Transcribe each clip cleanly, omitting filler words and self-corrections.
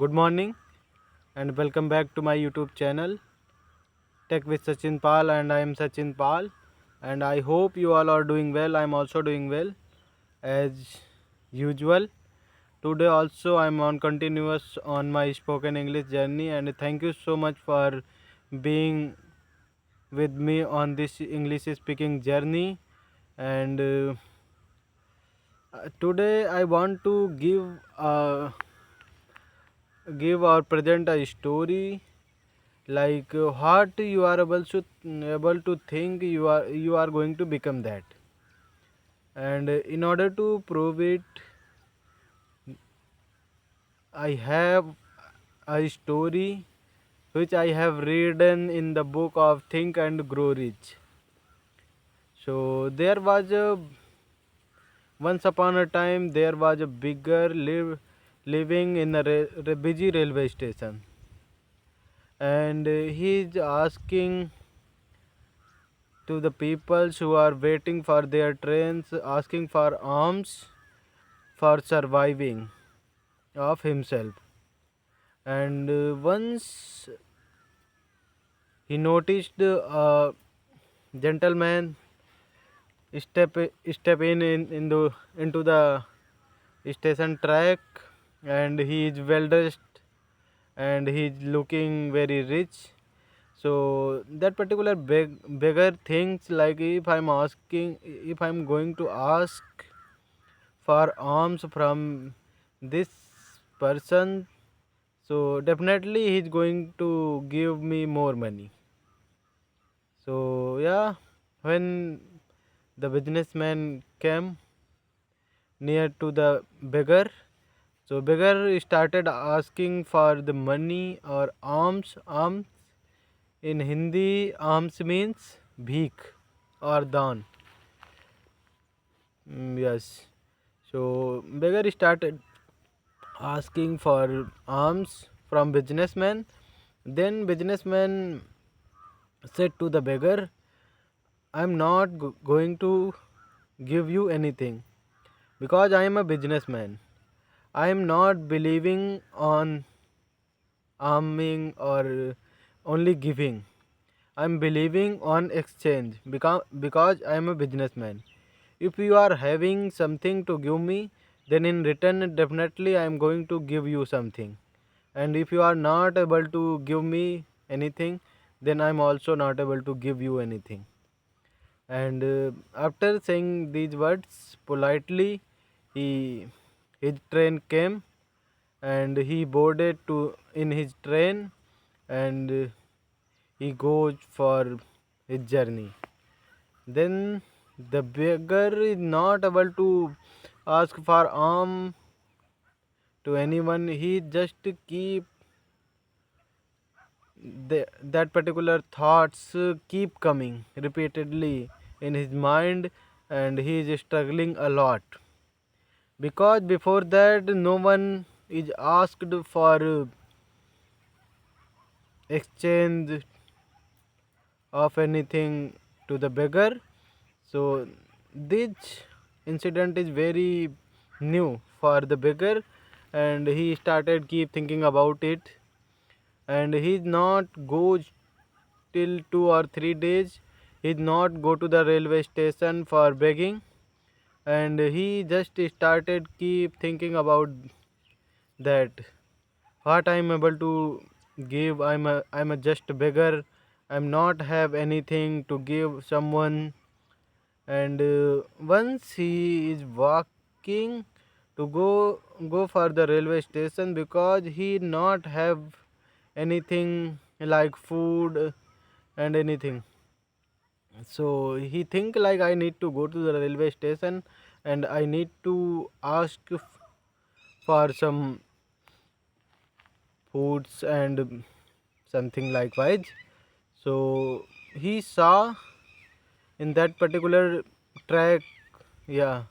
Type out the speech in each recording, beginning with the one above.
Good morning and welcome back to my YouTube channel Tech with Sachin Pal, and I am Sachin Pal, and I hope you all are doing well. I am also doing well as usual. Today also I am on continuous on my spoken English journey, and thank you so much for being with me on this English speaking journey. And today I want to give or present a story like what you are able to think you are going to become that. And in order to prove it, I have a story which I have written in the book of Think and Grow Rich. So there was a once upon a time there was a bigger living in a busy railway station, and he is asking to the people who are waiting for their trains, asking for alms for surviving of himself. And once he noticed a gentleman step step in into the station track, and he is well dressed and he is looking very rich. So that particular beggar thinks like, if I'm going to ask for alms from this person, so definitely he's going to give me more money. So yeah, when the businessman came near to the beggar, so beggar started asking for the money or alms. In Hindi, alms means bhik or dan. Yes. So beggar started asking for alms from businessman. Then businessman said to the beggar, I'm not going to give you anything because I am a businessman. I am not believing on arming or only giving. I am believing on exchange because I am a businessman. If you are having something to give me, then in return definitely I am going to give you something. And if you are not able to give me anything, then I am also not able to give you anything. And after saying these words politely, he his train came, and he boarded to in his train, and he goes for his journey. Then the beggar is not able to ask for alms to anyone. He just keep that particular thoughts keep coming repeatedly in his mind, and he is struggling a lot because before that no one is asked for exchange of anything to the beggar. So this incident is very new for the beggar, and he started keep thinking about it, and he not goes till 2 or 3 days. He not go to the railway station for begging, and he just started keep thinking about that what I'm able to give. I'm a just beggar. I'm not have anything to give someone. And once he is walking to go for the railway station because he not have anything like food and anything. So he think like, I need to go to the railway station and I need to ask for some foods and something likewise. So he saw in that particular track, yeah,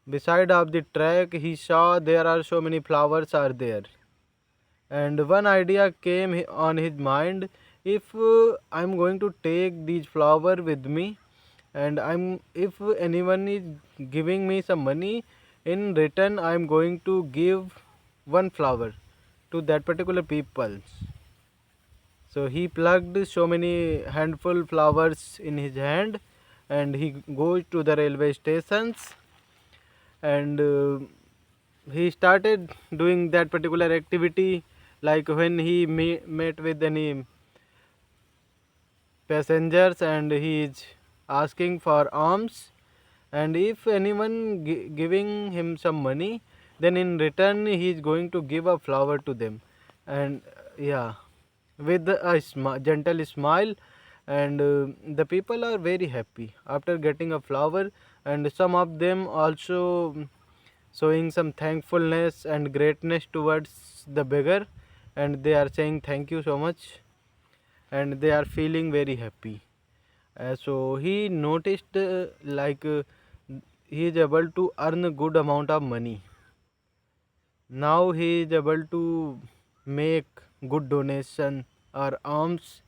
beside of the track he saw there are so many flowers are there, and one idea came on his mind. If I'm going to take these flower with me, and I'm if anyone is giving me some money, in return I'm going to give one flower. to that particular people. So he plucked so many handful flowers in his hand, and he goes to the railway stations, and he started doing that particular activity, like when he met with any passengers and he is asking for alms, and if anyone giving him some money, then in return he is going to give a flower to them. And yeah, with a gentle smile, and the people are very happy after getting a flower, and some of them also showing some thankfulness and greatness towards the beggar, and they are saying thank you so much, and they are feeling very happy. So he noticed he is able to earn a good amount of money. Now he is able to make good donation or alms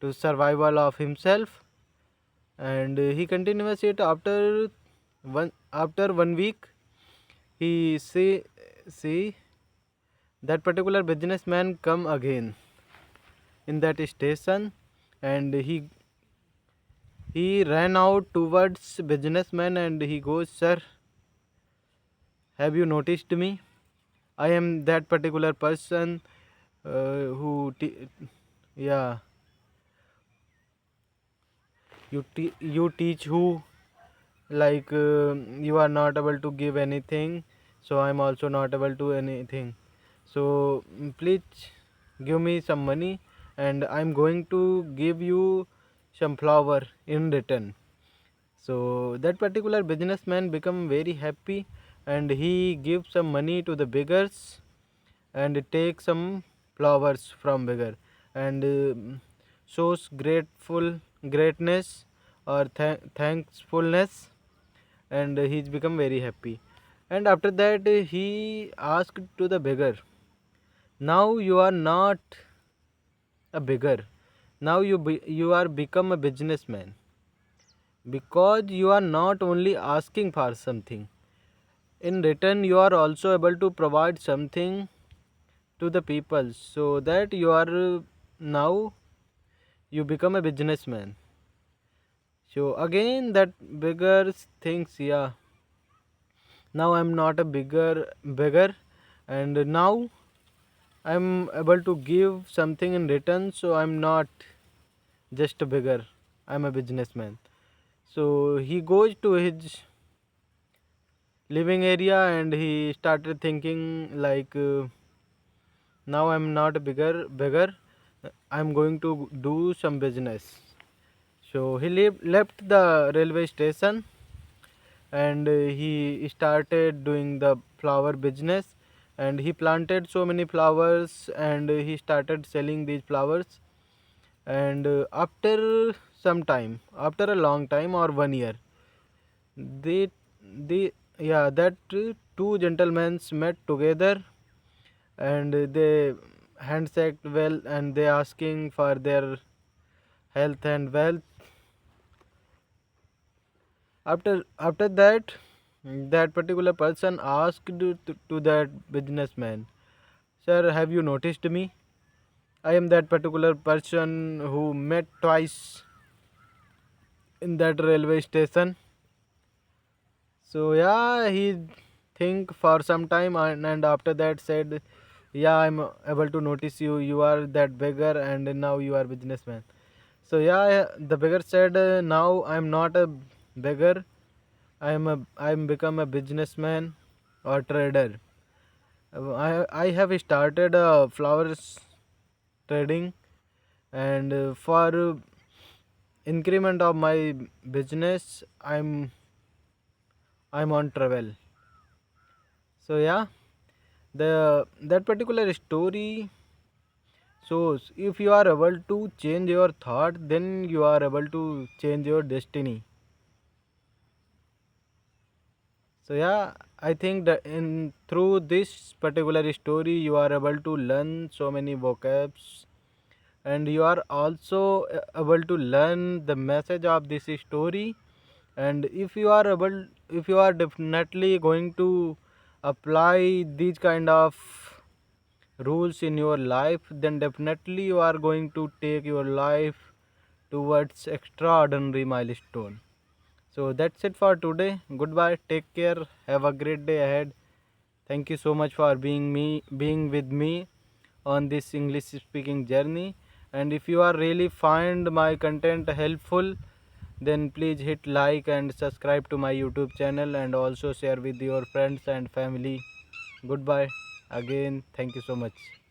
to survival of himself, and he continues it after 1 week. He see that particular businessman come again in that station, and he ran out towards businessman, and he goes, sir, have you noticed me? I am that particular person yeah, you teach who, like you are not able to give anything, so I'm also not able to anything. So please give me some money, and I'm going to give you some flower in return. So that particular businessman become very happy, and he gives some money to the beggars and take some flowers from beggar, and shows greatness or thankfulness, and he's become very happy. And after that he asked to the beggar, now you are not a beggar, now you are become a businessman, because you are not only asking for something, in return you are also able to provide something to the people, so that you are now you become a businessman. So again that beggar thinks, yeah, now I'm not a bigger beggar, and now I'm able to give something in return, so I'm not just a beggar, I'm a businessman. So he goes to his living area, and he started thinking like, now I'm not a bigger beggar, I'm going to do some business. So he left the railway station, and he started doing the flower business, and he planted so many flowers, and he started selling these flowers. And after some time, after a long time or 1 year, the yeah, that two gentlemen met together, and they handshaked well, and they asking for their health and wealth. After that, that particular person asked to that businessman, sir, have you noticed me? I am that particular person who met twice in that railway station. So yeah, he think for some time, and after that said, yeah, I'm able to notice you, you are that beggar, and now you are businessman. So yeah, the beggar said, now I'm not a beggar, I'm become a businessman or trader. I have started a flowers trading, and for increment of my business, I'm on travel. So yeah, the that particular story shows, if you are able to change your thought, then you are able to change your destiny. So yeah, I think that in through this particular story you are able to learn so many vocabs, and you are also able to learn the message of this story. And if you are definitely going to apply these kind of rules in your life, then definitely you are going to take your life towards extraordinary milestone. So that's it for today. Goodbye. Take care. Have a great day ahead. Thank you so much for being with me on this English speaking journey. And if you are really find my content helpful, then please hit like and subscribe to my YouTube channel, and also share with your friends and family. Goodbye again. Thank you so much.